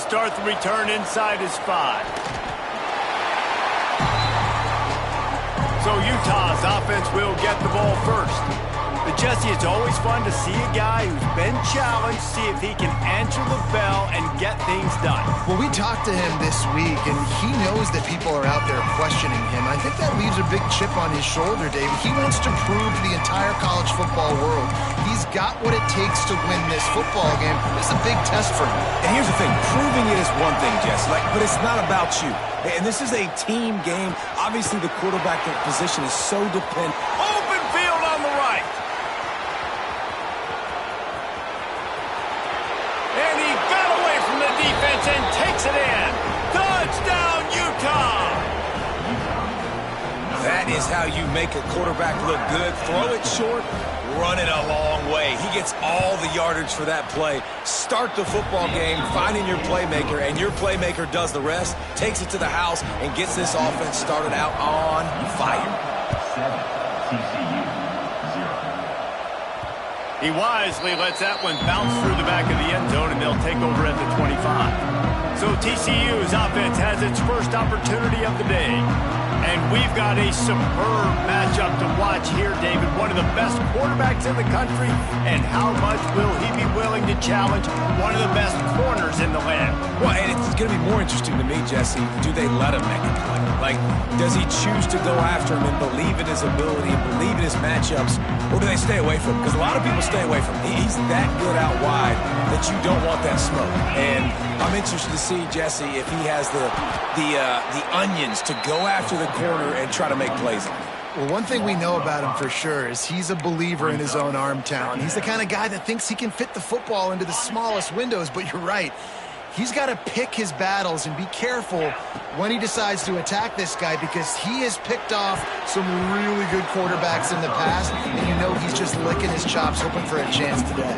start the return inside his 5. So Utah's offense will get the ball first. But Jesse, it's always fun to see a guy who's been challenged, see if he can answer the bell and get things done. Well, we talked to him this week, and he knows that people are out there questioning him. I think that leaves a big chip on his shoulder, David. He wants to prove to the entire college football world he's got what it takes to win this football game. It's a big test for him. And here's the thing. Proving it is one thing, Jesse, but it's not about you. And this is a team game. Obviously, the quarterback position is so dependent. Open field on the right. And he got away from the defense and takes it in. Touchdown, Utah! That is how you make a quarterback look good. Throw it short, run it a long way. He gets all the yardage for that play. Start the football game finding your playmaker, and your playmaker does the rest, takes it to the house, and gets this offense started out on fire. 7, TCU, 0. He wisely lets that one bounce through the back of the end zone, and they'll take over at the 25. So TCU's offense has its first opportunity of the day. And we've got a superb matchup to watch here, David. One of the best quarterbacks in the country. And how much will he be willing to challenge one of the best corners in the land? Well, and it's going to be more interesting to me, Jesse, do they let him make a play? Like, does he choose to go after him and believe in his ability and believe in his matchups, or do they stay away from him? Because a lot of people stay away from him. He's that good out wide that you don't want that smoke. And I'm interested to see, Jesse, if he has the onions to go after the corner and try to make plays on it. Well, one thing we know about him for sure is he's a believer in his own arm talent. He's the kind of guy that thinks he can fit the football into the smallest windows, but you're right. He's got to pick his battles and be careful when he decides to attack this guy, because he has picked off some really good quarterbacks in the past, and you know he's just licking his chops hoping for a chance today.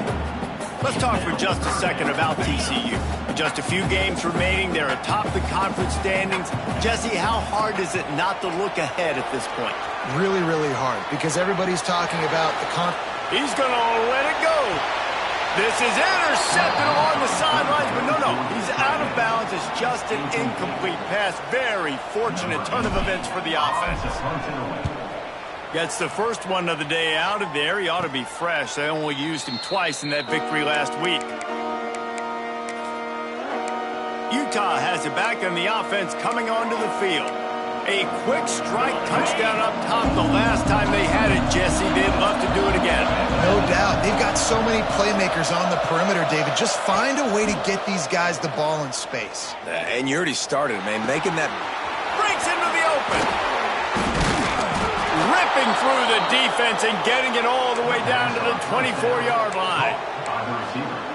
Let's talk for just a second about TCU. Just a few games remaining. They're atop the conference standings. Jesse, how hard is it not to look ahead at this point? Really, really hard, because everybody's talking about the He's going to let it go. This is intercepted along the sidelines, but no, he's out of bounds. It's just an incomplete pass. Very fortunate turn of events for the offense. Gets the first one of the day out of there. He ought to be fresh. They only used him twice in that victory last week. Utah has it back on the offense coming onto the field. A quick strike touchdown up top the last time they had it, Jesse. They'd love to do it again. No doubt. They've got so many playmakers on the perimeter, David. Just find a way to get these guys the ball in space. And you already started, man, making that. Breaks into the open. Ripping through the defense and getting it all the way down to the 24-yard line.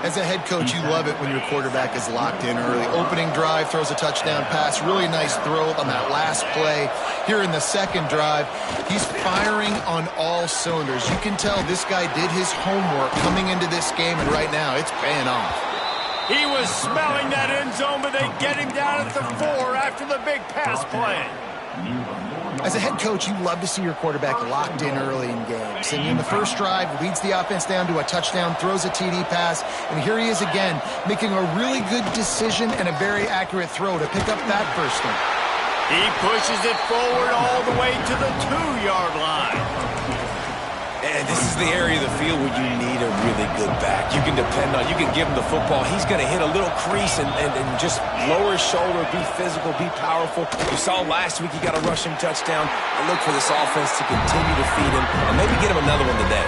As a head coach, you love it when your quarterback is locked in early. Opening drive, throws a touchdown pass. Really nice throw on that last play. Here in the second drive, he's firing on all cylinders. You can tell this guy did his homework coming into this game, and right now it's paying off. He was smelling that end zone, but they get him down at the 4 after the big pass play. As a head coach, you love to see your quarterback locked in early in games. And in the first drive, leads the offense down to a touchdown, throws a TD pass, and here he is again, making a really good decision and a very accurate throw to pick up that first one. He pushes it forward all the way to the 2-yard line. And this is the area of the field where you need a really good back. You can depend on, you can give him the football. He's going to hit a little crease and just lower his shoulder, be physical, be powerful. You saw last week he got a rushing touchdown. I look for this offense to continue to feed him and maybe get him another one today.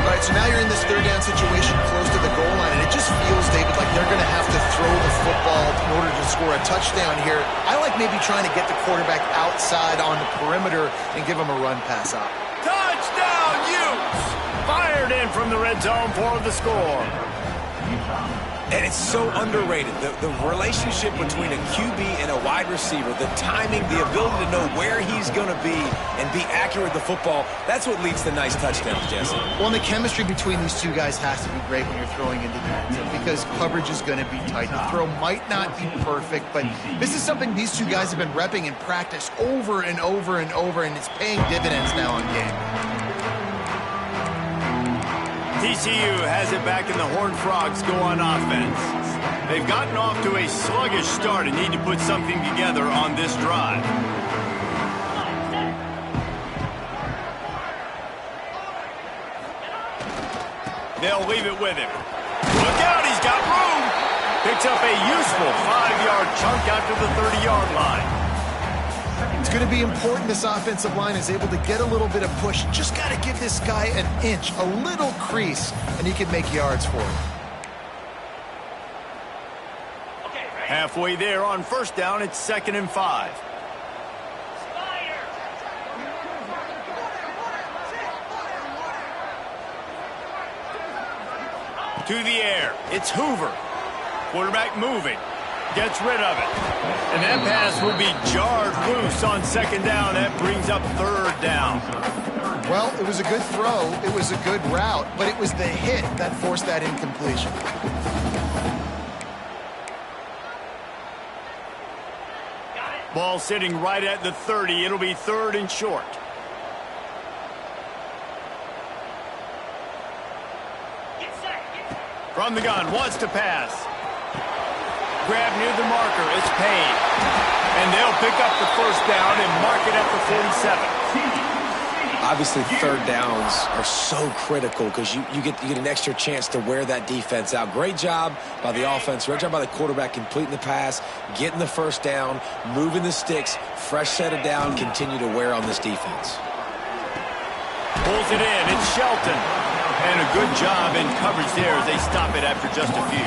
All right, so now you're in this third down situation close to the goal line, and it just feels, David, like they're going to have to throw the football in order to score a touchdown here. I like maybe trying to get the quarterback outside on the perimeter and give him a run pass out. Touchdown, Utes! Fired in from the red zone for the score. And it's so underrated. The relationship between a QB and a wide receiver, the timing, the ability to know where he's going to be and be accurate with the football, that's what leads to nice touchdowns, Jesse. Well, and the chemistry between these two guys has to be great when you're throwing into the end zone, because coverage is going to be tight. The throw might not be perfect, but this is something these two guys have been repping in practice over and over and over, and it's paying dividends now in game. TCU has it back, in the Horned Frogs go on offense. They've gotten off to a sluggish start and need to put something together on this drive. They'll leave it with him. Look out, he's got room. Picks up a useful 5-yard chunk after the 30-yard line. It's going to be important this offensive line is able to get a little bit of push. Just got to give this guy an inch, a little crease, and he can make yards for it. Halfway there on first down, it's 2nd and 5. To the air, it's Hoover. Quarterback moving, gets rid of it. And that pass will be jarred loose on 2nd down. That brings up 3rd down. Well, it was a good throw, it was a good route, but it was the hit that forced that incompletion. Ball sitting right at the 30. It'll be 3rd and short. From the gun, wants to pass. Grab near the marker, it's Payne. And they'll pick up the 1st down and mark it at the 47. Obviously, 3rd downs are so critical because you get an extra chance to wear that defense out. Great job by the offense. Great job by the quarterback completing the pass, getting the 1st down, moving the sticks, fresh set of down, continue to wear on this defense. Pulls it in. It's Shelton. And a good job in coverage there as they stop it after just a few.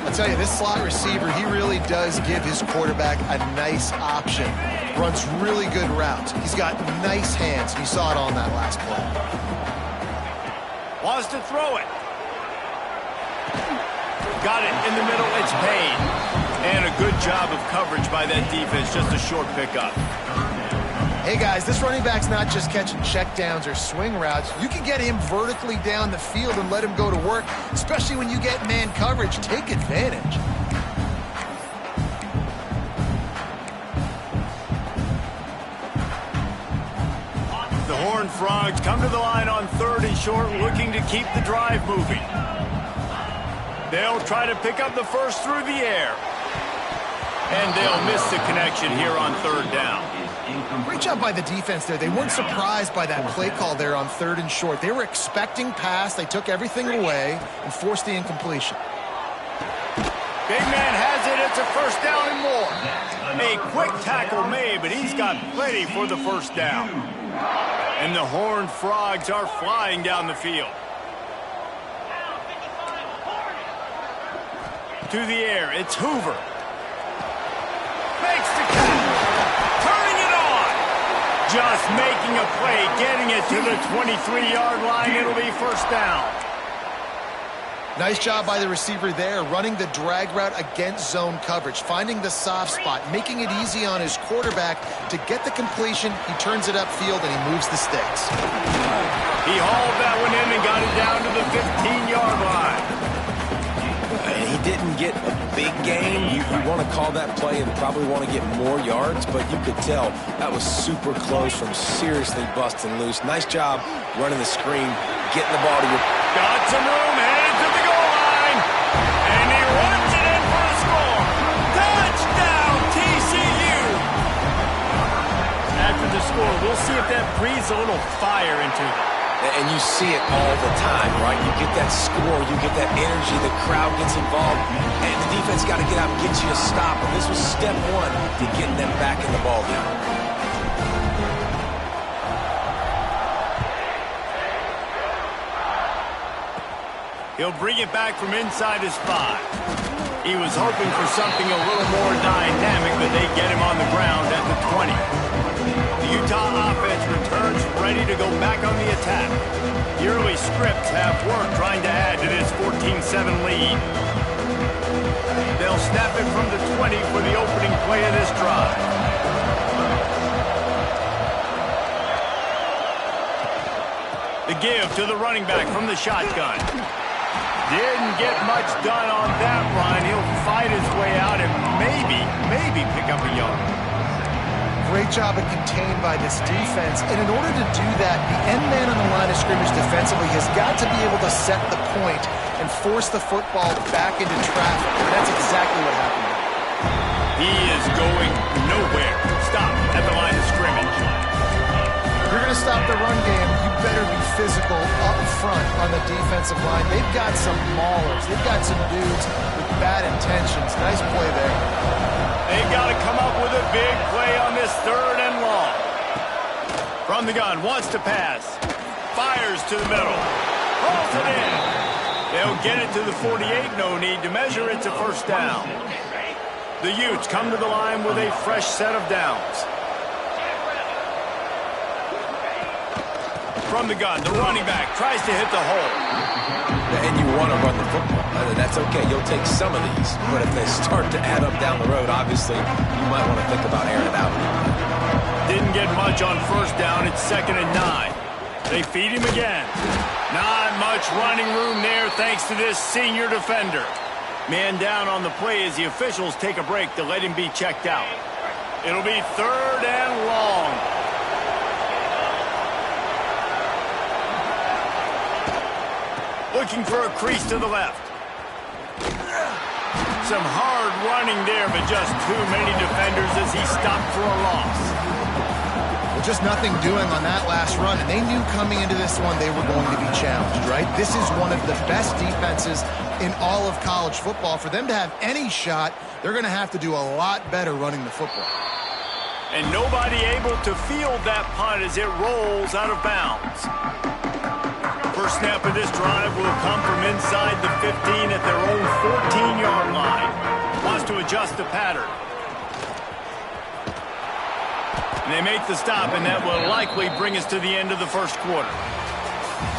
I'll tell you, this slot receiver, he really does give his quarterback a nice option. Runs really good routes. He's got nice hands. You saw it on that last play. Wants to throw it. Got it in the middle. It's Payne. And a good job of coverage by that defense. Just a short pickup. Hey, guys, this running back's not just catching checkdowns or swing routes. You can get him vertically down the field and let him go to work, especially when you get man coverage. Take advantage. The Horned Frogs come to the line on 3rd and short, looking to keep the drive moving. They'll try to pick up the 1st through the air. And they'll miss the connection here on 3rd down. Great job by the defense there. They weren't surprised by that play call there on 3rd and short. They were expecting pass. They took everything away and forced the incompletion. Big man has it. It's a 1st down and more. A quick tackle made, but he's got plenty for the 1st down. And the Horned Frogs are flying down the field. To the air, it's Hoover. Makes the catch. Turning it on. Just making a play, getting it to the 23-yard line. It'll be 1st down. Nice job by the receiver there, running the drag route against zone coverage, finding the soft spot, making it easy on his quarterback to get the completion. He turns it upfield, and he moves the sticks. He hauled that one in and got it down to the 15-yard line. He didn't get a big gain. You want to call that play and probably want to get more yards, but you could tell that was super close from seriously busting loose. Nice job running the screen, getting the ball to your... Got some room, headed to the goal line, and he runs it in for a score. Touchdown, TCU! After the score, we'll see if that breathes a little fire into them. And you see it all the time, right? You get that score, you get that energy, the crowd gets involved, and the defense got to get out and get you a stop. And this was step 1 to getting them back in the ball game. He'll bring it back from inside his 5. He was hoping for something a little more dynamic, but they get him on the ground at the 20. The Utah offense returns ready to go back on the attack. The early scripts have worked trying to add to this 14-7 lead. They'll snap it from the 20 for the opening play of this drive. The give to the running back from the shotgun. Didn't get much done on that run. He'll fight his way out and maybe pick up a yard. Great job of contained by this defense. And in order to do that, the end man on the line of scrimmage defensively has got to be able to set the point and force the football back into traffic. And that's exactly what happened. He is going nowhere. Stop at the line of scrimmage. If you're going to stop the run game, you better be physical up front on the defensive line. They've got some maulers. They've got some dudes with bad intentions. Nice play there. They got to come up with a big play on this 3rd and long. From the gun, wants to pass. Fires to the middle. Pulls it in. They'll get it to the 48. No need to measure. It's a first down. The Utes come to the line with a fresh set of downs. From the gun, the running back tries to hit the hole. And you want to run the football. That's okay. You'll take some of these. But if they start to add up down the road, obviously, you might want to think about airing it out. Didn't get much on first down. It's 2nd and 9. They feed him again. Not much running room there thanks to this senior defender. Man down on the play as the officials take a break to let him be checked out. It'll be 3rd and long. Looking for a crease to the left. Some hard running there, but just too many defenders as he stopped for a loss. Well, just nothing doing on that last run, and they knew coming into this one they were going to be challenged, right? This is one of the best defenses in all of college football. For them to have any shot, they're going to have to do a lot better running the football. And nobody able to field that punt as it rolls out of bounds. First snap of this drive will come from inside the 15 at their own 14-yard line. Wants to adjust the pattern. And they make the stop, and that will likely bring us to the end of the first quarter.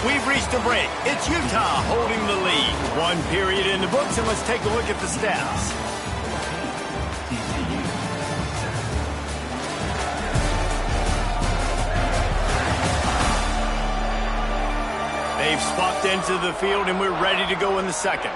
We've reached a break. It's Utah holding the lead. 1 period in the books, and let's take a look at the stats. They've swapped into the field, and we're ready to go in the second.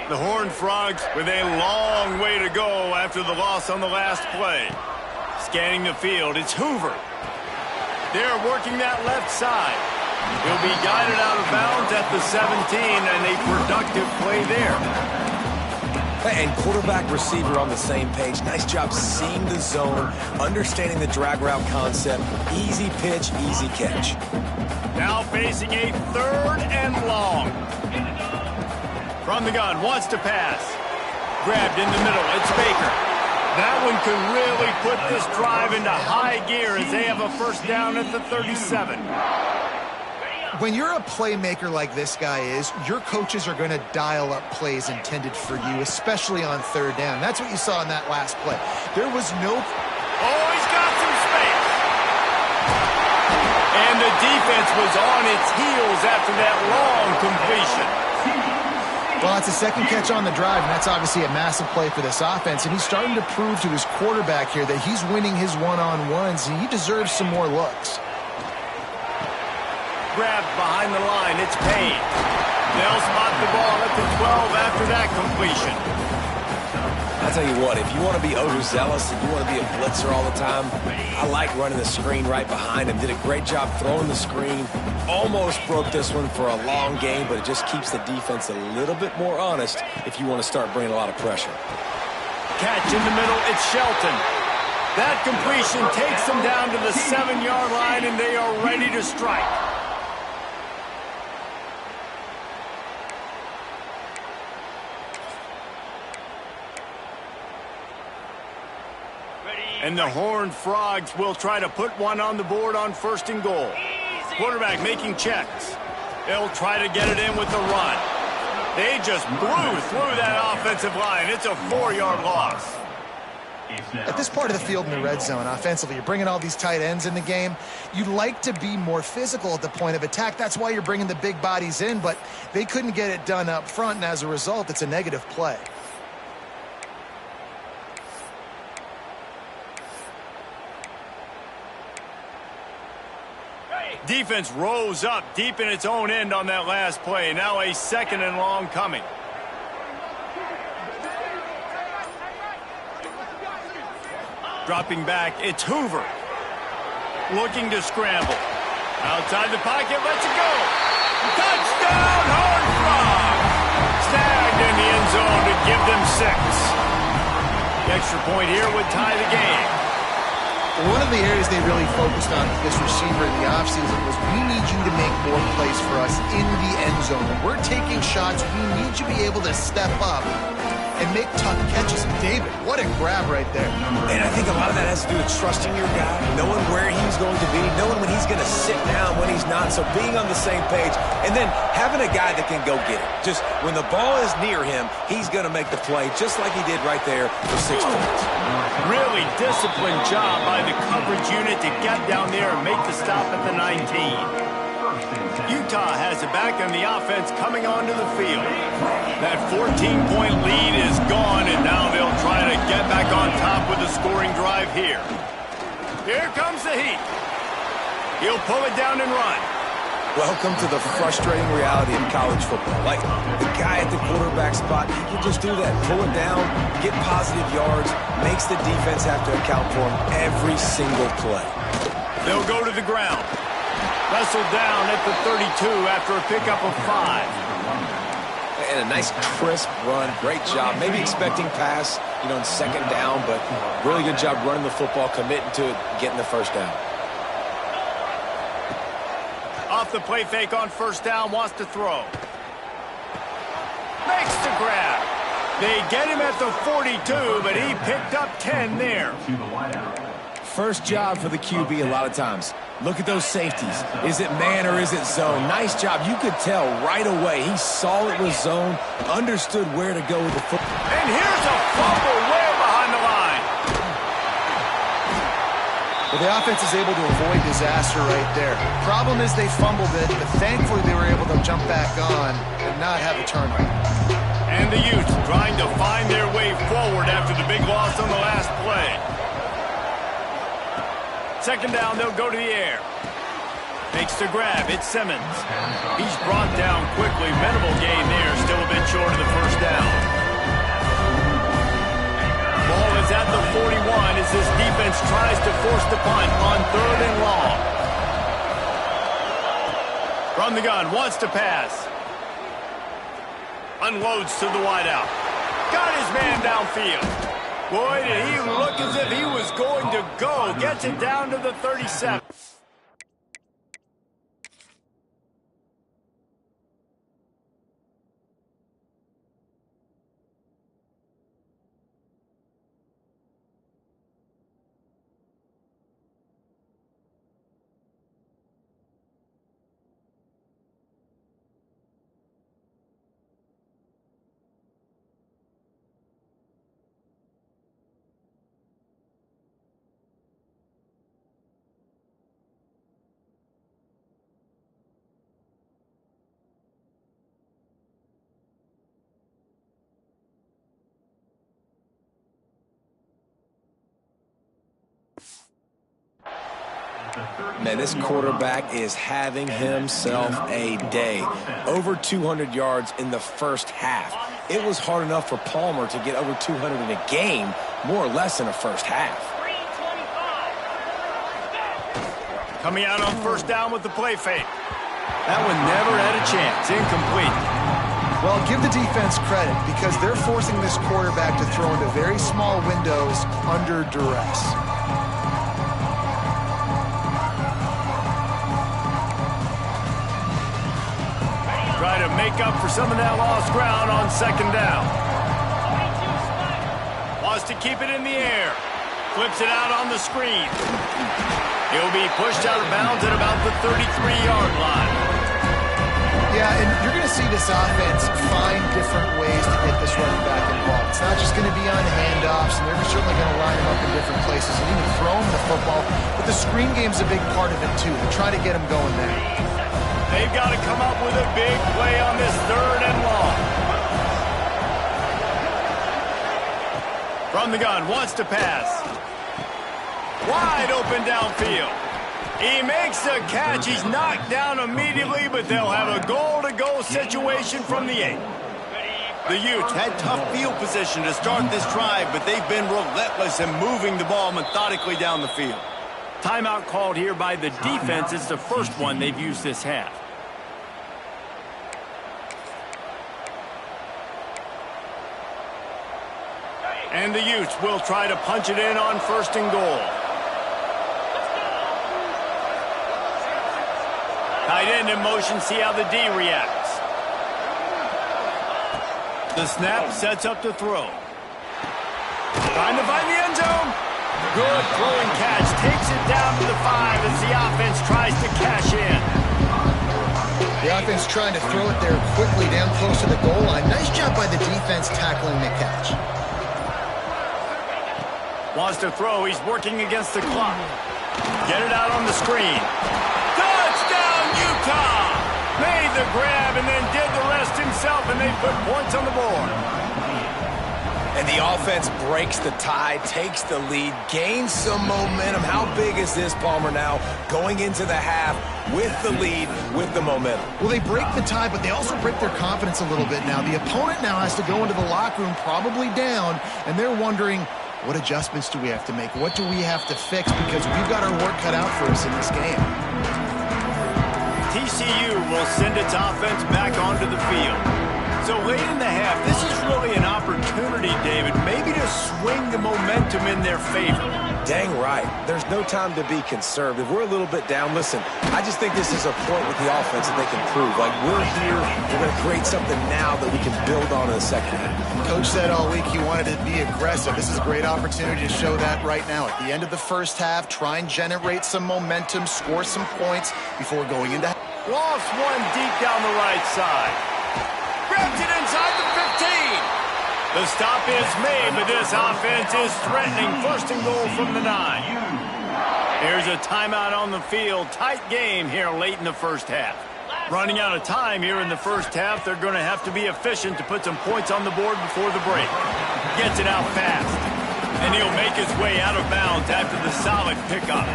The Horned Frogs with a long way to go after the loss on the last play. Scanning the field, it's Hoover. They're working that left side. He'll be guided out of bounds at the 17, and a productive play there. And quarterback receiver on the same page. Nice job seeing the zone, understanding the drag route concept. Easy pitch, easy catch. Now facing a 3rd and long. From the gun, wants to pass. Grabbed in the middle, it's Baker. That one could really put this drive into high gear as they have a first down at the 37. When you're a playmaker like this guy is, your coaches are going to dial up plays intended for you, especially on 3rd down. That's what you saw in that last play. There was no... Oh, he's got some space. And the defense was on its heels after that long completion. Well, it's a second catch on the drive, and that's obviously a massive play for this offense. And he's starting to prove to his quarterback here that he's winning his one-on-ones, and he deserves some more looks. Grabbed behind the line, it's Payne. They'll spot the ball at the 12 after that completion. I'll tell you what, if you want to be overzealous and you want to be a blitzer all the time, I like running the screen right behind him. Did a great job throwing the screen. Almost broke this one for a long game, but it just keeps the defense a little bit more honest if you want to start bringing a lot of pressure. Catch in the middle, it's Shelton. That completion takes them down to the 7-yard line, and they are ready to strike. And the Horned Frogs will try to put one on the board on 1st and goal. Quarterback making checks. They'll try to get it in with the run. They just blew through that offensive line. It's a 4-yard loss. At this part of the field in the red zone, offensively, you're bringing all these tight ends in the game. You'd like to be more physical at the point of attack. That's why you're bringing the big bodies in, but they couldn't get it done up front, and as a result, it's a negative play. Defense rose up deep in its own end on that last play. Now a 2nd and long coming. Dropping back, it's Hoover. Looking to scramble. Outside the pocket, lets it go. Touchdown, Horned Frog! Snagged in the end zone to give them 6. The extra point here would tie the game. One of the areas they really focused on with this receiver in the offseason was we need you to make more plays for us in the end zone. When we're taking shots, we need you to be able to step up and make tough catches. David, what a grab right there. And I think a lot of that has to do with trusting your guy, knowing where he's going to be, knowing when he's going to sit down, when he's not, so being on the same page, and then having a guy that can go get it. Just when the ball is near him, he's going to make the play, just like he did right there for 6 points. Really disciplined job by the coverage unit to get down there and make the stop at the 19. Utah has it back on the offense coming onto the field. That 14-point lead is gone, and now they'll try to get back on top with a scoring drive here. Here comes the heat. He'll pull it down and run. Welcome to the frustrating reality of college football. Like, the guy at the quarterback spot, he can just do that. Pull it down, get positive yards, makes the defense have to account for him every single play. They'll go to the ground. Wrestled down at the 32 after a pickup of 5. And a nice crisp run. Great job. Maybe expecting pass, in second down, but really good job running the football, committing to it, getting the first down. Off the play fake on first down, wants to throw. Makes the grab. They get him at the 42, but he picked up 10 there. First job for the QB a lot of times. Look at those safeties. Is it man or is it zone? Nice job. You could tell right away. He saw it was zone, understood where to go with the football. And here's a fumble way behind the line. Well, the offense is able to avoid disaster right there. Problem is they fumbled it, but thankfully they were able to jump back on and not have a turnover. And the Utes trying to find their way forward after the big loss on the last play. Second down, they'll go to the air. Makes the grab, it's Simmons. He's brought down quickly. Minimal gain there, still a bit short of the first down. Ball is at the 41 as this defense tries to force the punt on 3rd and long. From the gun, wants to pass. Unloads to the wideout. Got his man downfield. Boy, did he look as if he was going to go. Gets it down to the 37. Man, this quarterback is having himself a day. Over 200 yards in the first half. It was hard enough for Palmer to get over 200 in a game, more or less in a first half. Coming out on first down with the play fake. That one never had a chance. Incomplete. Well, give the defense credit because they're forcing this quarterback to throw into very small windows under duress. Try to make up for some of that lost ground on second down. Wants to keep it in the air. Flips it out on the screen. He'll be pushed out of bounds at about the 33-yard line. Yeah, and you're going to see this offense find different ways to get this running back involved. It's not just going to be on handoffs, and they're certainly going to line him up in different places and even throw him the football. But the screen game's a big part of it, too. They're trying to get him going there. They've got to come up with a big play on this 3rd and long. From the gun, wants to pass. Wide open downfield. He makes the catch. He's knocked down immediately, but they'll have a goal-to-go situation from the 8. The Utes had tough field position to start this drive, but they've been relentless in moving the ball methodically down the field. Timeout called here by the defense. It's the first one they've used this half. And the Utes will try to punch it in on 1st and goal. Tight end in motion, see how the D reacts. The snap sets up the throw. Trying to find the end zone. Good throwing catch. Takes it down to the 5 as the offense tries to cash in. The offense trying to throw it there quickly down close to the goal line. Nice job by the defense tackling the catch. Wants to throw. He's working against the clock. Get it out on the screen. Touchdown, Utah! Made the grab and then did the rest himself, and they put points on the board. And the offense breaks the tie, takes the lead, gains some momentum. How big is this, Palmer, now going into the half with the lead, with the momentum? Well, they break the tie, but they also break their confidence a little bit now. The opponent now has to go into the locker room probably down, and they're wondering, what adjustments do we have to make? What do we have to fix? Because we've got our work cut out for us in this game. TCU will send its offense back onto the field. So late in the half, this is really an opportunity, David, maybe to swing the momentum in their favor. Dang right. There's no time to be conservative. We're a little bit down. Listen, I just think this is a point with the offense that they can prove. Like, we're here, we're going to create something now that we can build on in the second half. Coach said all week he wanted to be aggressive. This is a great opportunity to show that right now. At the end of the first half, try and generate some momentum, score some points before going into half. Lost one deep down the right side. Grabs it inside the 15. The stop is made, but this offense is threatening 1st and goal from the 9. Here's a timeout on the field. Tight game here late in the first half. Running out of time here in the first half. They're going to have to be efficient to put some points on the board before the break. Gets it out fast. And he'll make his way out of bounds after the solid pickup.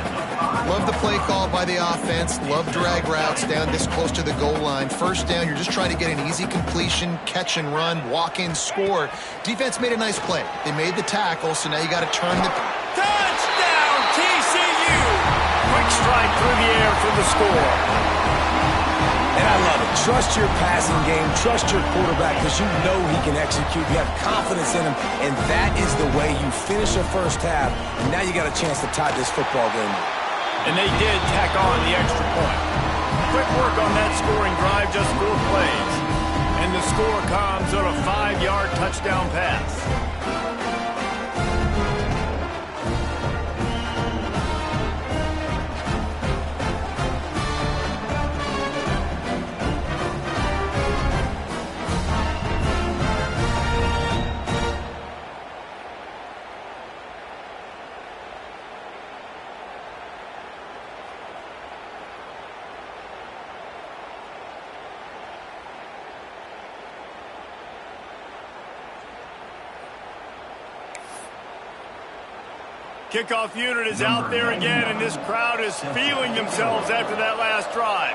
Love the play call by the offense. Love drag routes down this close to the goal line. First down, you're just trying to get an easy completion, catch and run, walk in, score. Defense made a nice play. They made the tackle, so now you got to turn the... Touchdown, TCU! Quick strike through the air for the score. And I love it. Trust your passing game. Trust your quarterback because you know he can execute. You have confidence in him, and that is the way you finish a first half. And now you got a chance to tie this football game up. And they did tack on the extra point. Quick work on that scoring drive, just 4 plays. And the score comes on a 5-yard touchdown pass. Kickoff unit is out there again, and this crowd is feeling themselves after that last drive.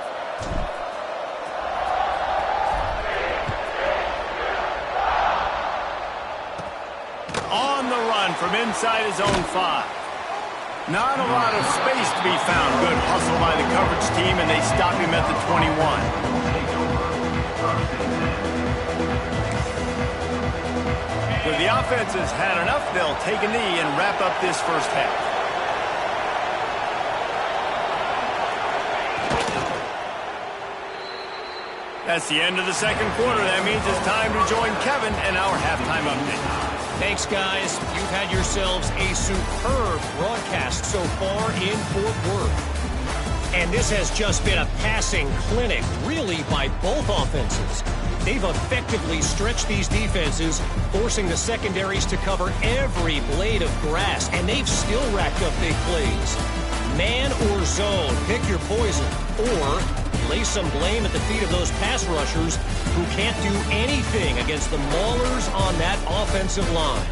On the run from inside his own 5. Not a lot of space to be found. Good hustle by the coverage team, and they stop him at the 21. When the offense has had enough, they'll take a knee and wrap up this first half. That's the end of the second quarter. That means it's time to join Kevin in our halftime update. Thanks, guys. You've had yourselves a superb broadcast so far in Fort Worth. And this has just been a passing clinic, really, by both offenses. They've effectively stretched these defenses, forcing the secondaries to cover every blade of grass, and they've still racked up big plays. Man or zone, pick your poison, or lay some blame at the feet of those pass rushers who can't do anything against the maulers on that offensive line.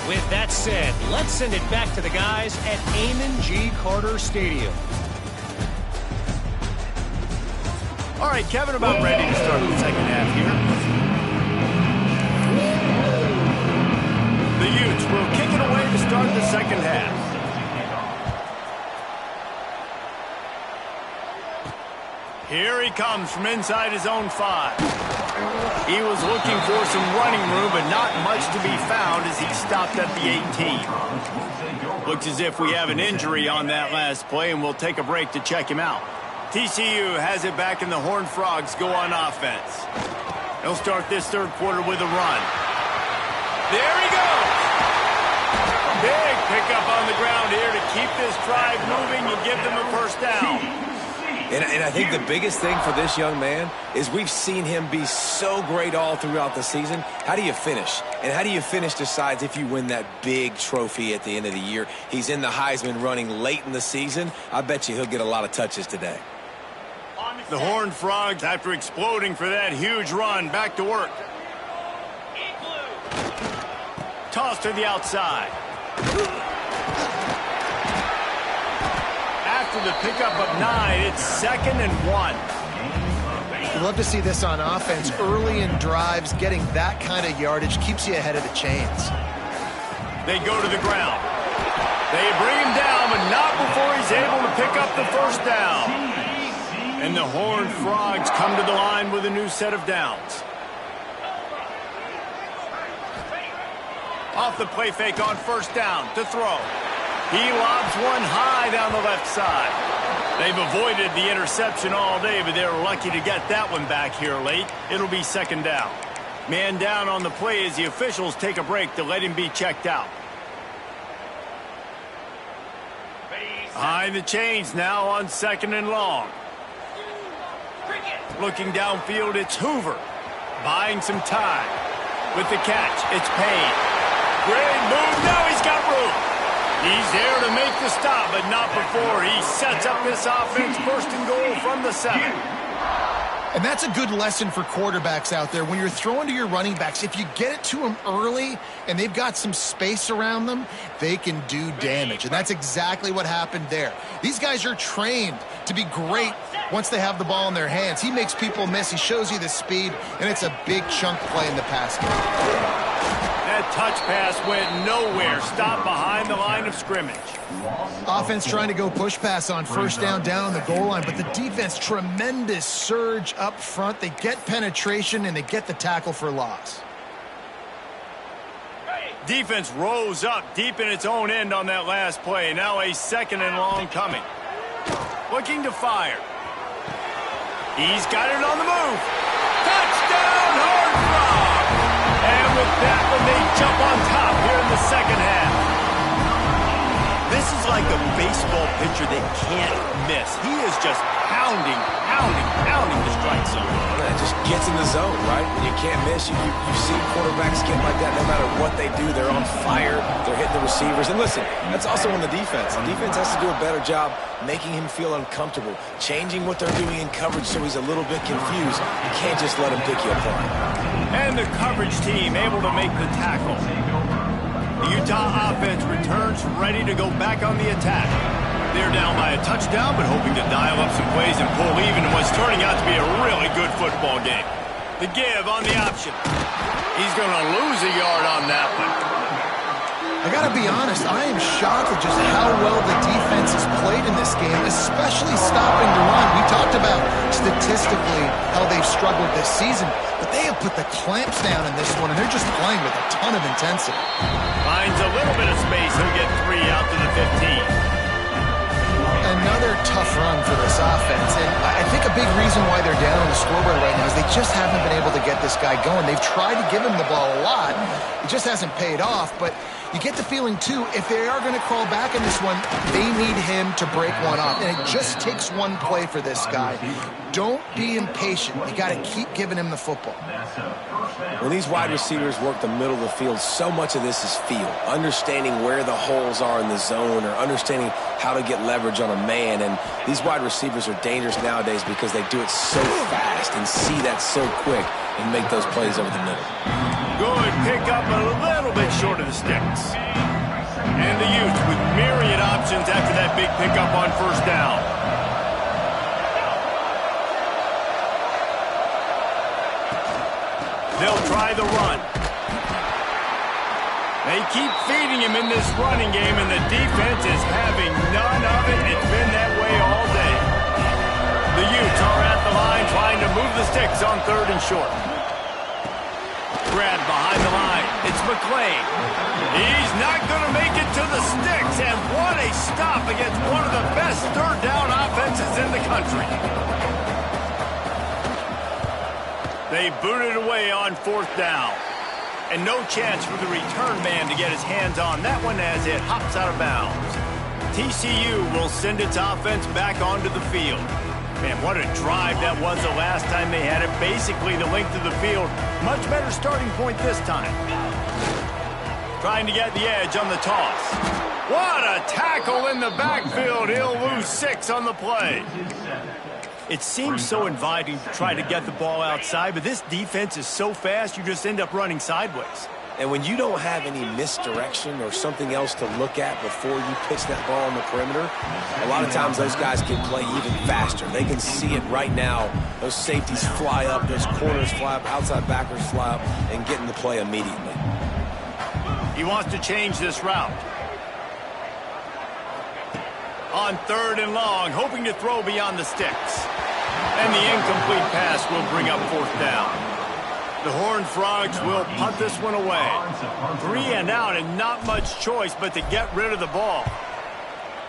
With that said, let's send it back to the guys at Amon G. Carter Stadium. All right, Kevin, about ready to start the second half here. Here he comes from inside his own 5. He was looking for some running room, but not much to be found as he stopped at the 18. Looks as if we have an injury on that last play, and we'll take a break to check him out. TCU has it back, and the Horned Frogs go on offense. They'll start this third quarter with a run. There he goes! Big pickup on the ground here to keep this drive moving and give them a first down. And I think the biggest thing for this young man is we've seen him be so great all throughout the season. How do you finish? And how do you finish decides if you win that big trophy at the end of the year. He's in the Heisman running late in the season. I bet you he'll get a lot of touches today. The Horned Frogs, after exploding for that huge run, back to work. Toss to the outside. After the pickup of 9, it's 2nd and 1. You love to see this on offense. Early in drives, getting that kind of yardage keeps you ahead of the chains. They go to the ground. They bring him down, but not before he's able to pick up the first down. And the Horned Frogs come to the line with a new set of downs. Off the play fake on first down to throw. He lobs one high down the left side. They've avoided the interception all day, but they're lucky to get that one back here late. It'll be 2nd down. Man down on the play as the officials take a break to let him be checked out. Behind the chains now on 2nd and long. Looking downfield, it's Hoover. Buying some time. With the catch, it's Payne. Great move, now he's got room. He's there to make the stop, but not before he sets up this offense 1st and goal from the 7. And that's a good lesson for quarterbacks out there. When you're throwing to your running backs, if you get it to them early and they've got some space around them, they can do damage. And that's exactly what happened there. These guys are trained to be great once they have the ball in their hands. He makes people miss. He shows you the speed, and it's a big chunk play in the pass game. That touch pass went nowhere. Stopped behind the line of scrimmage. Offense trying to go push pass on first down on the goal line, but the defense, tremendous surge up front. They get penetration, and they get the tackle for loss. Defense rose up deep in its own end on that last play. Now a 2nd and long coming. Looking to fire. He's got it on the move. Touchdown, Horned Frogs! And with that one, they jump on top here in the 2nd half. This is like a baseball pitcher that can't miss. He is just pounding the strike zone. Yeah, it just gets in the zone, right? You can't miss. You've seen quarterbacks get like that no matter what they do. They're on fire. They're hitting the receivers. And listen, that's also on the defense. The defense has to do a better job making him feel uncomfortable, changing what they're doing in coverage so he's a little bit confused. You can't just let him pick you apart. And the coverage team able to make the tackle. The Utah offense returns ready to go back on the attack. They're down by a touchdown, but hoping to dial up some plays and pull even in what's turning out to be a really good football game. The give on the option. He's going to lose a yard on that one. I got to be honest, I am shocked at just how well the defense has played in this game, especially stopping the run. We talked about statistically how they've struggled this season, but they have put the clamps down in this one, and they're just playing with a ton of intensity. Finds a little bit of space. He'll get 3 out to the 15. Another tough run for this offense, and I think a big reason why they're down on the scoreboard right now is they just haven't been able to get this guy going. They've tried to give him the ball a lot. It just hasn't paid off, but you get the feeling, too, if they are going to crawl back in this one, they need him to break one off, and it just takes one play for this guy. Don't be impatient. You got to keep giving him the football. When these wide receivers work the middle of the field, so much of this is feel, understanding where the holes are in the zone or understanding how to get leverage on a man. And these wide receivers are dangerous nowadays because they do it so fast and see that so quick and make those plays over the middle. Good pick up, a little bit short of the sticks. And the Utes with myriad options after that big pickup on first down. They'll try the run. They keep feeding him in this running game, and the defense is having none of it. It's been that way all day. The Utes are at line, trying to move the sticks on 3rd and short. Grab behind the line. It's McClain. He's not going to make it to the sticks, and what a stop against one of the best 3rd down offenses in the country. They booted away on 4th down. And no chance for the return man to get his hands on that one as it hops out of bounds. TCU will send its offense back onto the field. Man, what a drive that was the last time they had it. Basically the length of the field. Much better starting point this time. Trying to get the edge on the toss. What a tackle in the backfield. He'll lose 6 on the play. It seems so inviting to try to get the ball outside, but this defense is so fast, you just end up running sideways. And when you don't have any misdirection or something else to look at before you pitch that ball on the perimeter, a lot of times those guys can play even faster. They can see it right now. Those safeties fly up, those corners fly up, outside backers fly up, and get in the play immediately. He wants to change this route. On 3rd and long, hoping to throw beyond the sticks. And the incomplete pass will bring up 4th down. The Horned Frogs will punt this one away. 3 and out and not much choice but to get rid of the ball.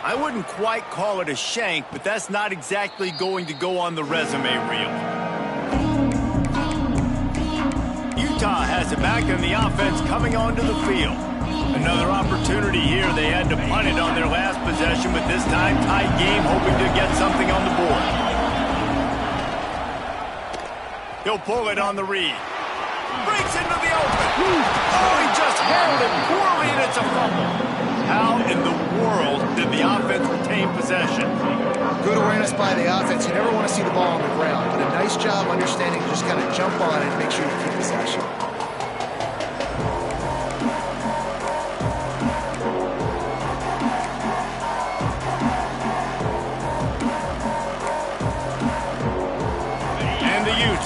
I wouldn't quite call it a shank, but that's not exactly going to go on the resume reel. Utah has it back and the offense coming onto the field. Another opportunity here. They had to punt it on their last possession, but this time tight game, hoping to get something on the board. He'll pull it on the read. Breaks into the open. Oh, he just handled it poorly, and it's a fumble. How in the world did the offense retain possession? Good awareness by the offense. You never want to see the ball on the ground, but a nice job understanding to just kind of jump on it and make sure you keep possession.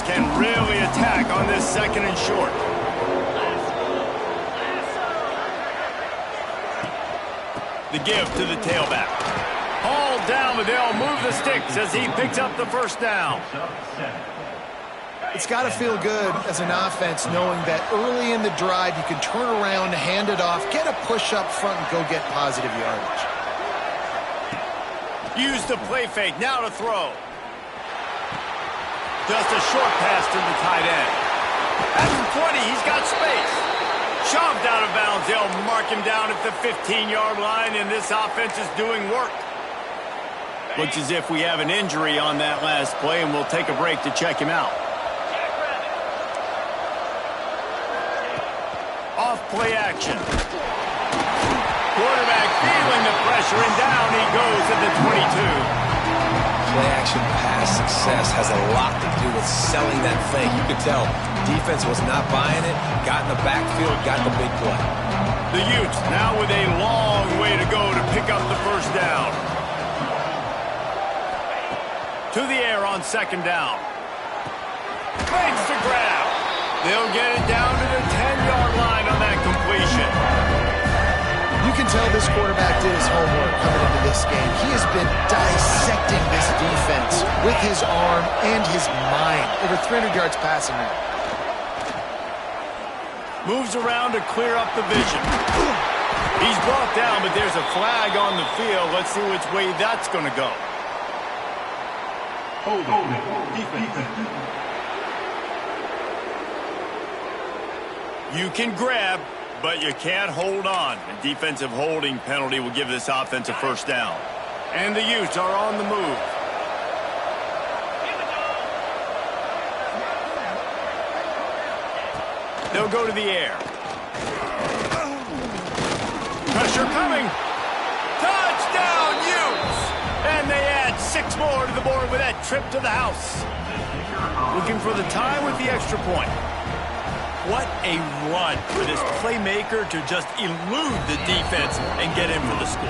Can really attack on this 2nd and short. The give to the tailback. Hauled down, but they'll move the sticks as he picks up the 1st down. It's got to feel good as an offense knowing that early in the drive you can turn around, hand it off, get a push up front, and go get positive yardage. Use the play fake, now to throw. Just a short pass to the tight end. At the 20, he's got space. Shoved out of bounds. They'll mark him down at the 15-yard line, and this offense is doing work. Looks as if we have an injury on that last play, and we'll take a break to check him out. Off play action. Quarterback feeling the pressure, and down he goes at the 22. Play-action pass success has a lot to do with selling that fake. You could tell defense was not buying it, got in the backfield, got the big play. The Utes now with a long way to go to pick up the 1st down. To the air on 2nd down. Fakes to grab. They'll get it down to the 10-yard line on that completion. You can tell this quarterback did his homework coming into this game. He has been dissecting this defense with his arm and his mind. Over 300 yards passing now. Moves around to clear up the vision. He's brought down, but there's a flag on the field. Let's see which way that's going to go. You can grab, but you can't hold on. A defensive holding penalty will give this offense a 1st down. And the Utes are on the move. They'll go to the air. Pressure coming. Touchdown, Utes! And they add 6 more to the board with that trip to the house. Looking for the tie with the extra point. What a run for this playmaker to just elude the defense and get in for the score.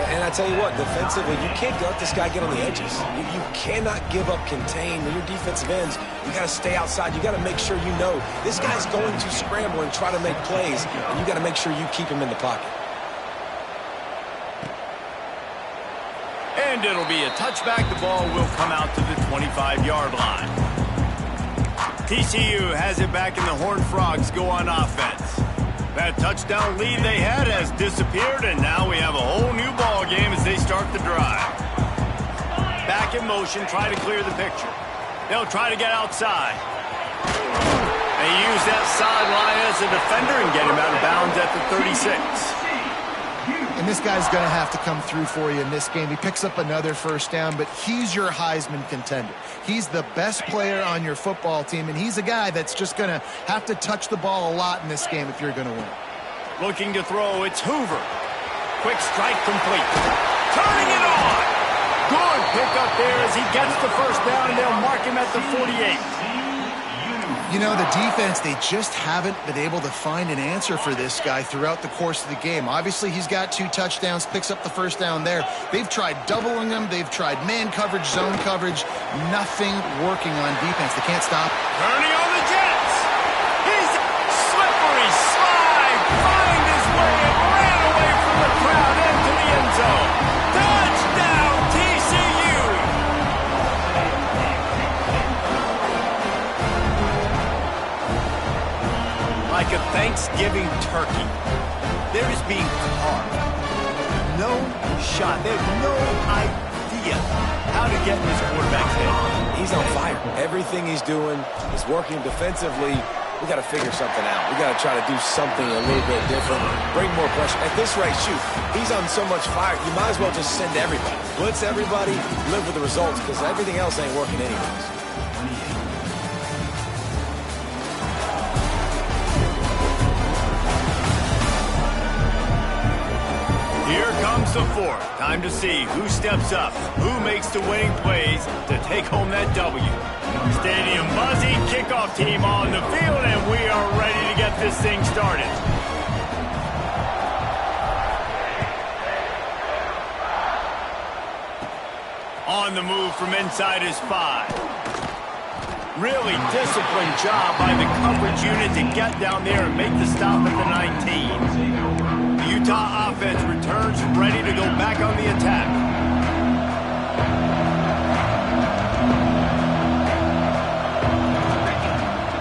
And I tell you what, defensively, you can't let this guy get on the edges. You cannot give up contain. When your defensive ends, you got to stay outside. You got to make sure you know this guy's going to scramble and try to make plays, and you got to make sure you keep him in the pocket. And it'll be a touchback. The ball will come out to the 25-yard line. TCU has it back, and the Horned Frogs go on offense. That touchdown lead they had has disappeared, and now we have a whole new ball game as they start the drive. Back in motion, try to clear the picture. They'll try to get outside. They use that sideline as a defender and get him out of bounds at the 36. And this guy's going to have to come through for you in this game. He picks up another first down, but he's your Heisman contender. He's the best player on your football team, and he's a guy that's just going to have to touch the ball a lot in this game if you're going to win. Looking to throw, it's Hoover. Quick strike complete. Turning it on. Good pick up there as he gets the first down, and they'll mark him at the 48. You know, the defense, they just haven't been able to find an answer for this guy throughout the course of the game. Obviously, he's got 2 touchdowns, picks up the first down there. They've tried doubling him. They've tried man coverage, zone coverage. Nothing working on defense. They can't stop. Turning on the Jets. He's slippery slide. Find his way and ran away from the crowd into the end zone. Touchdown, TCU. Like a Thanksgiving turkey, there is being carved. No shot. They have no idea how to get in this quarterback's head. He's on fire. Everything he's doing is working defensively. We got to figure something out. We got to try to do something a little bit different. Bring more pressure. At this rate, shoot, he's on so much fire, you might as well just send everybody. Blitz everybody, live with the results, because everything else ain't working anyways. Here comes the fourth. Time to see who steps up, who makes the winning plays to take home that W. Stadium buzzing, kickoff team on the field, and we are ready to get this thing started. On the move from inside his 5. Really disciplined job by the coverage unit to get down there and make the stop at the 19. The Utah offense returns ready to go back on the attack.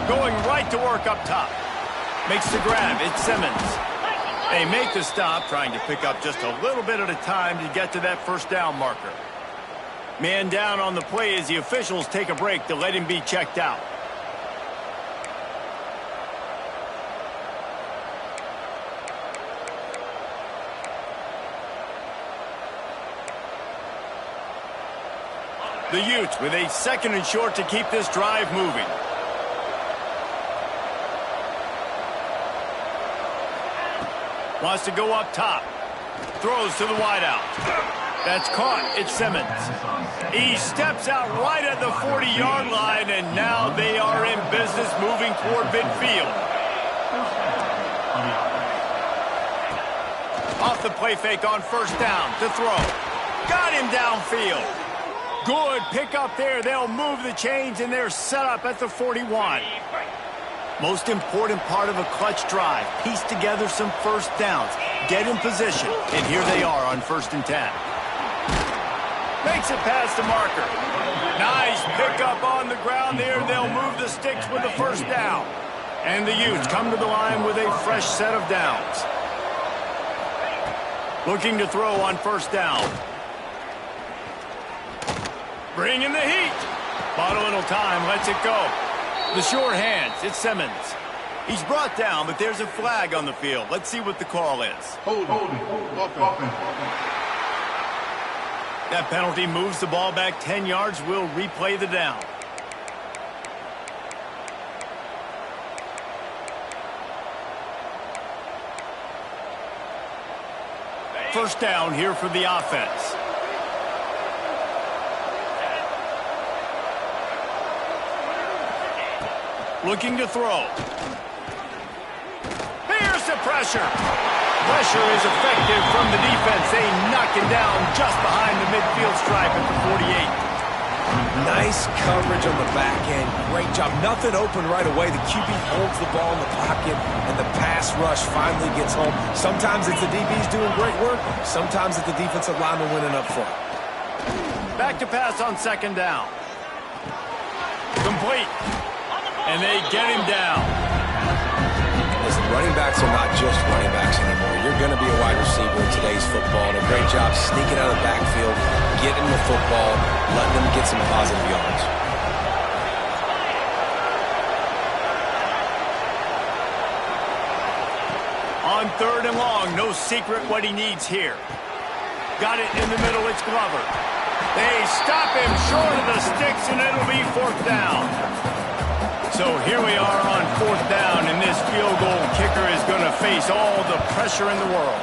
Going right to work up top. Makes the grab. It's Simmons. They make the stop, trying to pick up just a little bit at a time to get to that first down marker. Man down on the play as the officials take a break to let him be checked out. The Utes with a 2nd and short to keep this drive moving. Wants to go up top. Throws to the wideout. That's caught. It's Simmons. He steps out right at the 40-yard line, and now they are in business moving toward midfield. Off the play fake on first down to throw. Got him downfield. Good pick up there. They'll move the chains, and they're set up at the 41. Most important part of a clutch drive. Piece together some first downs. Get in position. And here they are on 1st and 10. Makes it past the marker. Nice pickup on the ground there. They'll move the sticks with the first down. And the Utes come to the line with a fresh set of downs. Looking to throw on first down. Bringing the heat. Bought a little time. Lets it go. The short hands. It's Simmons. He's brought down, but there's a flag on the field. Let's see what the call is. Hold. That penalty moves the ball back 10 yards. We'll replay the down. First down here for the offense. Looking to throw. Here's the pressure. Pressure is effective from the defense. They knock him down just behind the midfield stripe at the 48. Nice coverage on the back end. Great job. Nothing open right away. The QB holds the ball in the pocket, and the pass rush finally gets home. Sometimes it's the DBs doing great work. Sometimes it's the defensive lineman winning up front. Back to pass on second down. Complete. And they get him down. Listen, running backs are not just running backs anymore. You're going to be a wide receiver in today's football. And a great job sneaking out of the backfield, getting the football, letting them get some positive yards. On third and long, no secret what he needs here. Got it in the middle, it's Glover. They stop him short of the sticks, and it'll be fourth down. So here we are on fourth down, and this field goal kicker is going to face all the pressure in the world.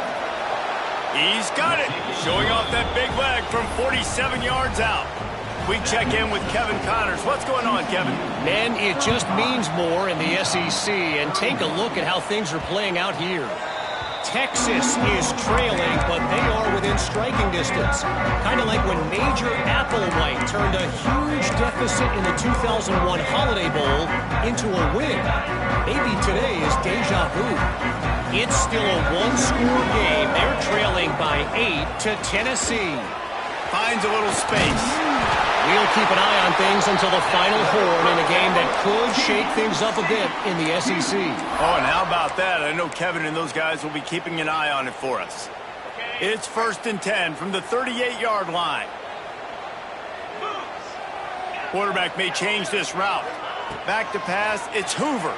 He's got it, showing off that big leg from 47 yards out. We check in with Kevin Connors. What's going on, Kevin? Man, it just means more in the SEC, and take a look at how things are playing out here. Texas is trailing, but they are within striking distance. Kind of like when Major Applewhite turned a huge deficit in the 2001 Holiday Bowl into a win. Maybe today is deja vu. It's still a one-score game. They're trailing by 8 to Tennessee. Finds a little space. We'll keep an eye on things until the final horn in a game that could shake things up a bit in the SEC. Oh, and how about that? I know Kevin and those guys will be keeping an eye on it for us. It's 1st and 10 from the 38-yard line. Quarterback may change this route. Back to pass, it's Hoover.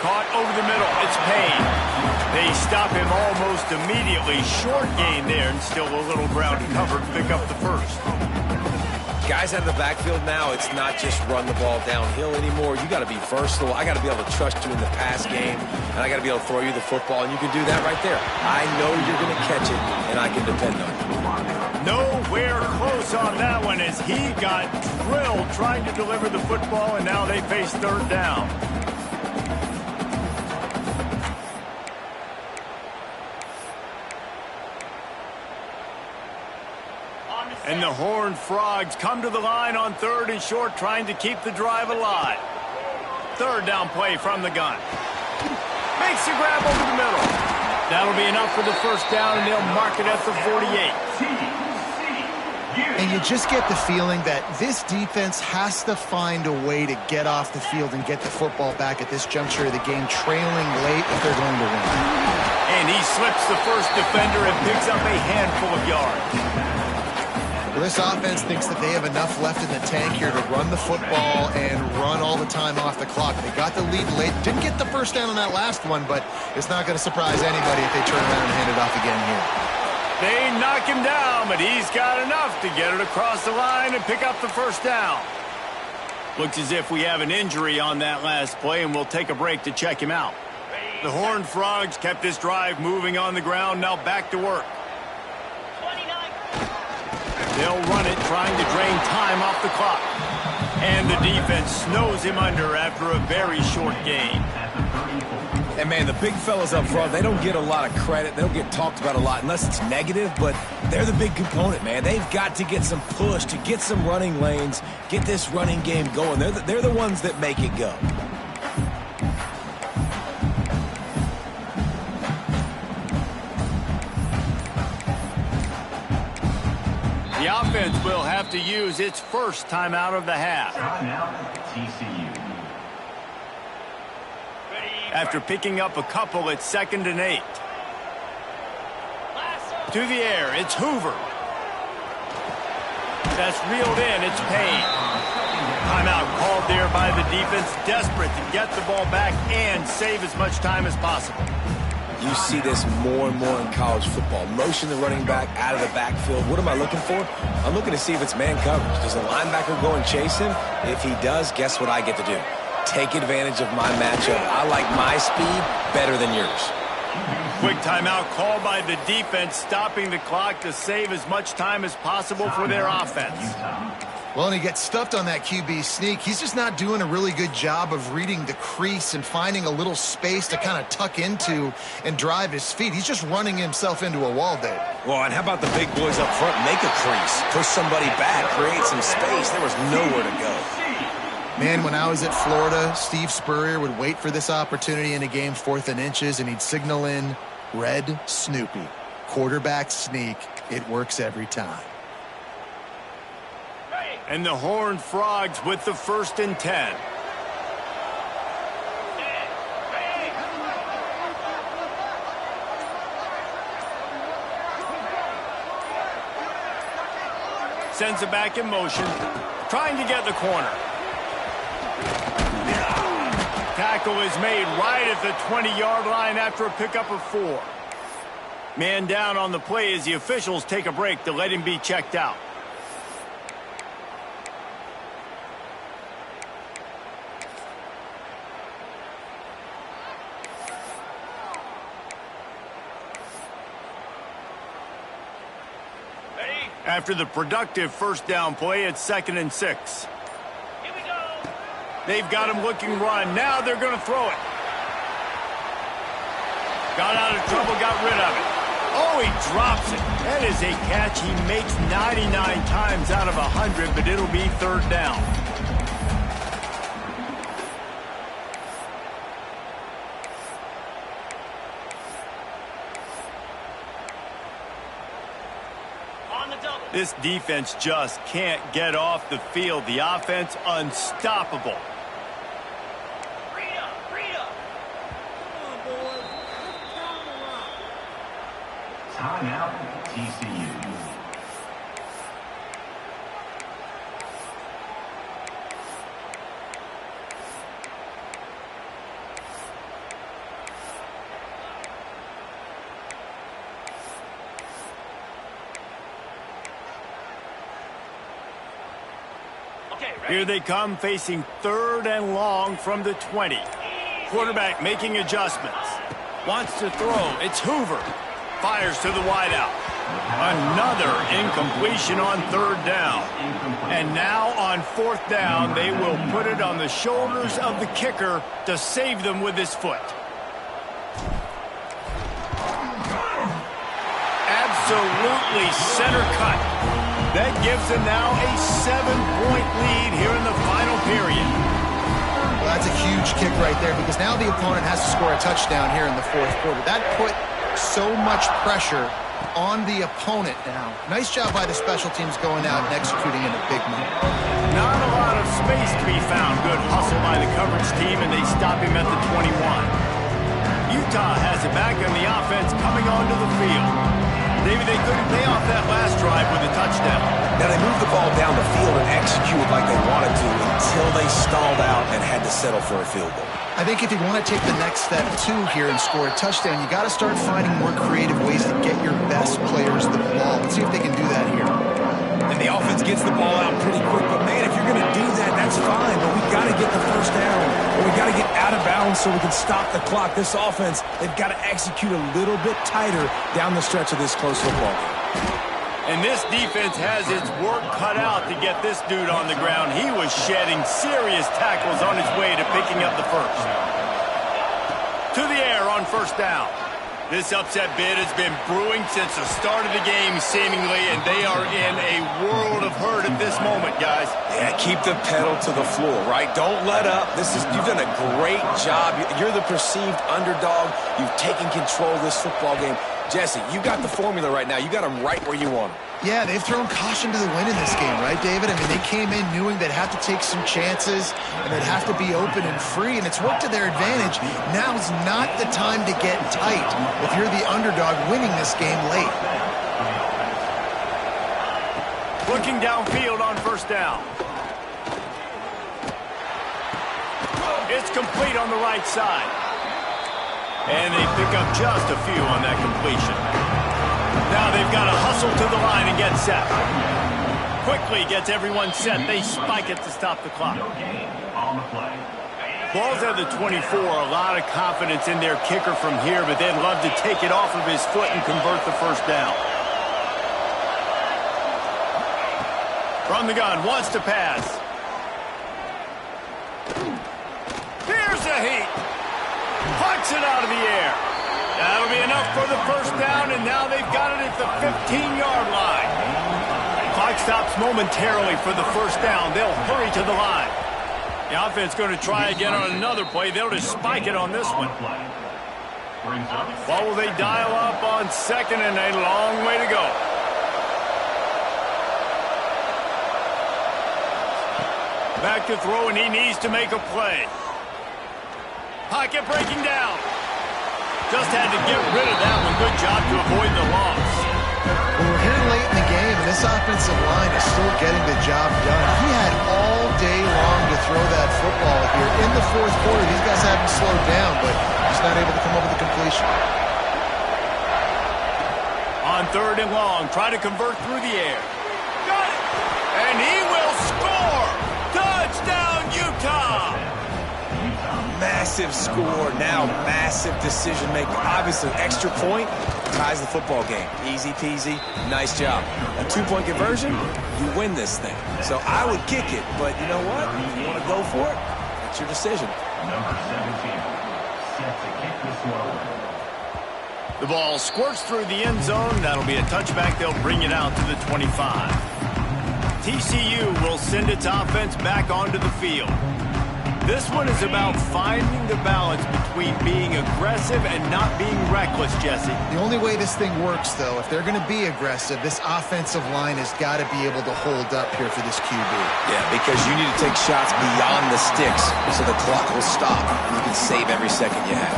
Caught over the middle, it's Payne. They stop him almost immediately. Short gain there, and still a little ground to cover to pick up the first. Guys out of the backfield now, it's not just run the ball downhill anymore. You got to be versatile. I got to be able to trust you in the pass game, and I got to be able to throw you the football, and you can do that right there. I know you're going to catch it, and I can depend on it. Nowhere close on that one as he got drilled trying to deliver the football, and now they face third down. And the Horned Frogs come to the line on third and short, trying to keep the drive alive. Third down play from the gun. Makes the grab over the middle. That'll be enough for the first down, and they'll mark it at the 48. And you just get the feeling that this defense has to find a way to get off the field and get the football back at this juncture of the game, trailing late if they're going to win. And he slips the first defender and picks up a handful of yards. Well, this offense thinks that they have enough left in the tank here to run the football and run all the time off the clock. They got the lead late. Didn't get the first down on that last one, but it's not going to surprise anybody if they turn around and hand it off again here. They knock him down, but he's got enough to get it across the line and pick up the first down. Looks as if we have an injury on that last play, and we'll take a break to check him out. The Horned Frogs kept this drive moving on the ground, now back to work. They'll run it, trying to drain time off the clock. And the defense snows him under after a very short gain. And, man, the big fellas up front, they don't get a lot of credit. They don't get talked about a lot unless it's negative, but they're the big component, man. They've got to get some push, to get some running lanes, get this running game going. They're the ones that make it go. The offense will have to use its first timeout of the half. After picking up a couple, it's 2nd and 8. To the air, it's Hoover. That's reeled in, it's Payne. Timeout called there by the defense, desperate to get the ball back and save as much time as possible. You see this more and more in college football. Motion the running back out of the backfield. What am I looking for? I'm looking to see if it's man coverage. Does the linebacker go and chase him? If he does, guess what I get to do? Take advantage of my matchup. I like my speed better than yours. Quick timeout called by the defense, stopping the clock to save as much time as possible for their offense. Well, and he gets stuffed on that QB sneak. He's just not doing a really good job of reading the crease and finding a little space to kind of tuck into and drive his feet. He's just running himself into a wall there. Well, and how about the big boys up front? Make a crease, push somebody back, create some space. There was nowhere to go. Man, when I was at Florida, Steve Spurrier would wait for this opportunity in a game, 4th and inches, and he'd signal in red Snoopy. Quarterback sneak. It works every time. And the Horned Frogs with the 1st and 10. Sends it back in motion, trying to get the corner. Tackle is made right at the 20-yard line after a pickup of 4. Man down on the play as the officials take a break to let him be checked out. After the productive 1st down play, it's 2nd and 6. Here we go. They've got him looking run. Now they're going to throw it. Got out of trouble, got rid of it. Oh, he drops it. That is a catch he makes 99 times out of 100, but it'll be 3rd down. This defense just can't get off the field. The offense unstoppable. Timeout, TCU. Here they come, facing 3rd and long from the 20. Quarterback making adjustments. Wants to throw. It's Hoover. Fires to the wideout. Another incompletion on 3rd down. And now on 4th down, they will put it on the shoulders of the kicker to save them with his foot. Absolutely center cut. That gives them now a 7-point lead here in the final period. Well, that's a huge kick right there because now the opponent has to score a touchdown here in the 4th quarter. That put so much pressure on the opponent now. Nice job by the special teams going out and executing in a big moment. Not a lot of space to be found. Good hustle by the coverage team, and they stop him at the 21. Utah has it back on the offense coming onto the field. Maybe they couldn't pay off that last drive with a touchdown. Now they moved the ball down the field and executed like they wanted to until they stalled out and had to settle for a field goal. I think if you want to take the next step, too, here and score a touchdown, you got to start finding more creative ways to get your best players the ball. Let's see if they can do that here. And the offense gets the ball out pretty quick. But, man, if you're going to do that, that's fine. But we got to get the 1st down. Or we got to get out of bounds so we can stop the clock. This offense, they've got to execute a little bit tighter down the stretch of this close football game. And this defense has its work cut out to get this dude on the ground. He was shedding serious tackles on his way to picking up the 1st. To the air on 1st down. This upset bid has been brewing since the start of the game, seemingly, and they are in a world of hurt at this moment, guys. Yeah, keep the pedal to the floor, right? Don't let up. You've done a great job. You're the perceived underdog. You've taken control of this football game. Jesse, you got the formula right now. You got them right where you want them. Yeah, they've thrown caution to the wind in this game, right, David? I mean, they came in knowing they'd have to take some chances and they'd have to be open and free, and it's worked to their advantage. Now's not the time to get tight if you're the underdog winning this game late. Looking downfield on 1st down. It's complete on the right side. And they pick up just a few on that completion. Now they've got to hustle to the line and get set. Quickly gets everyone set. They spike it to stop the clock. No gain on the play. Ball's at the 24. A lot of confidence in their kicker from here, but they'd love to take it off of his foot and convert the 1st down. From the gun, wants to pass. Here's the heat. Pucks it out of the air. That'll be enough for the 1st down, and now they've got it at the 15-yard line. Clock stops momentarily for the 1st down. They'll hurry to the line. The offense going to try again on another play. They'll just spike it on this one. What will they dial up on 2nd, and a long way to go? Back to throw, and he needs to make a play. Pocket breaking down. Just had to get rid of that one. Good job to avoid the loss. Well, we're here late in the game, and this offensive line is still getting the job done. He had all day long to throw that football here. In the fourth quarter, these guys haven't slowed down, but he's not able to come up with a completion. On 3rd and long, try to convert through the air. Got it! And he will score! Touchdown, Utah! Massive score, now massive decision-making. Obviously, extra point ties the football game. Easy peasy, nice job. A 2-point conversion, you win this thing. So I would kick it, but you know what? If you want to go for it, that's your decision. Number 17, set to kick this one. The ball squirts through the end zone. That'll be a touchback. They'll bring it out to the 25. TCU will send its offense back onto the field. This one is about finding the balance between being aggressive and not being reckless, Jesse. The only way this thing works, though, if they're going to be aggressive, this offensive line has got to be able to hold up here for this QB. Yeah, because you need to take shots beyond the sticks so the clock will stop and you can save every second you have.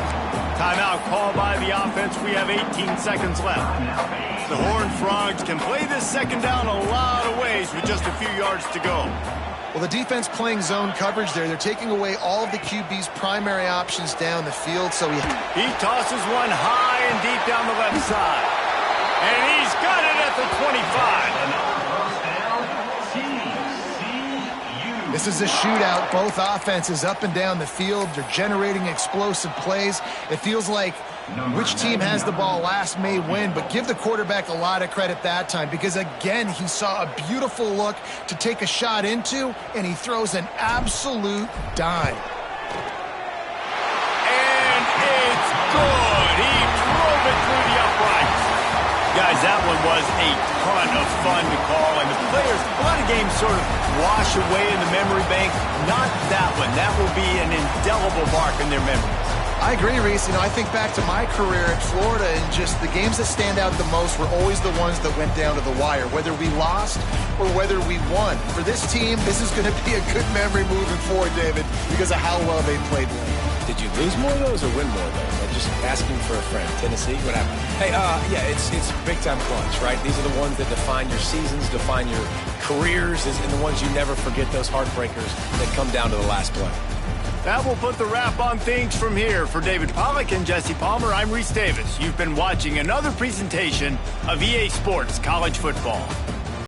Timeout called by the offense. We have 18 seconds left. The Horned Frogs can play this second down a lot of ways with just a few yards to go. Well, the defense playing zone coverage there. They're taking away all of the QB's primary options down the field. So he tosses one high and deep down the left side. And he's got it at the 25. This is a shootout. Both offenses up and down the field. They're generating explosive plays. It feels like which team has the ball last may win, but give the quarterback a lot of credit that time because, again, he saw a beautiful look to take a shot into, and he throws an absolute dime. And it's good. He drove it through the uprights. Guys, that one was a ton of fun to call, and the players, a lot of games sort of wash away in the memory bank. Not that one. That will be an indelible mark in their memories. I agree, Reese. I think back to my career in Florida, and just the games that stand out the most were always the ones that went down to the wire, whether we lost or whether we won. For this team, this is going to be a good memory moving forward, David, because of how well they played. Did you lose more of those or win more of those? I'm just asking for a friend. Tennessee, what happened? Hey, yeah, it's big-time clutch, right? These are the ones that define your seasons, define your careers, and the ones you never forget, those heartbreakers that come down to the last play. That will put the wrap on things from here. For David Pollack and Jesse Palmer, I'm Reese Davis. You've been watching another presentation of EA Sports College Football.